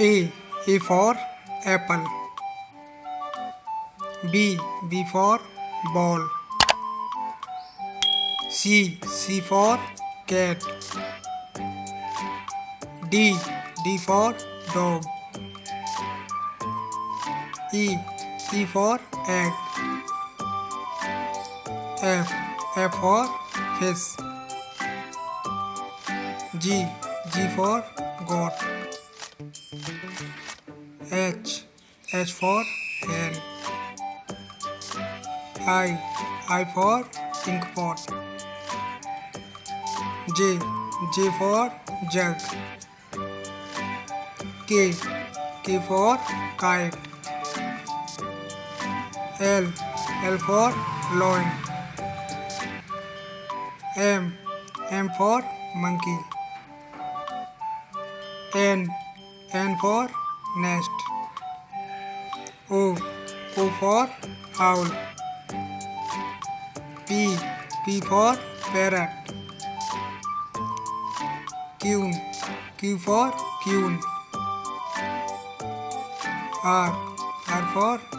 A for apple. B for ball. C for cat. D for dog. E for egg. F for fish. G for goat. H for hen. I for ink pot. J for jug. K for kite. L for loin. M for monkey. N for nest. O for owl. P for parrot. Q for queen. R for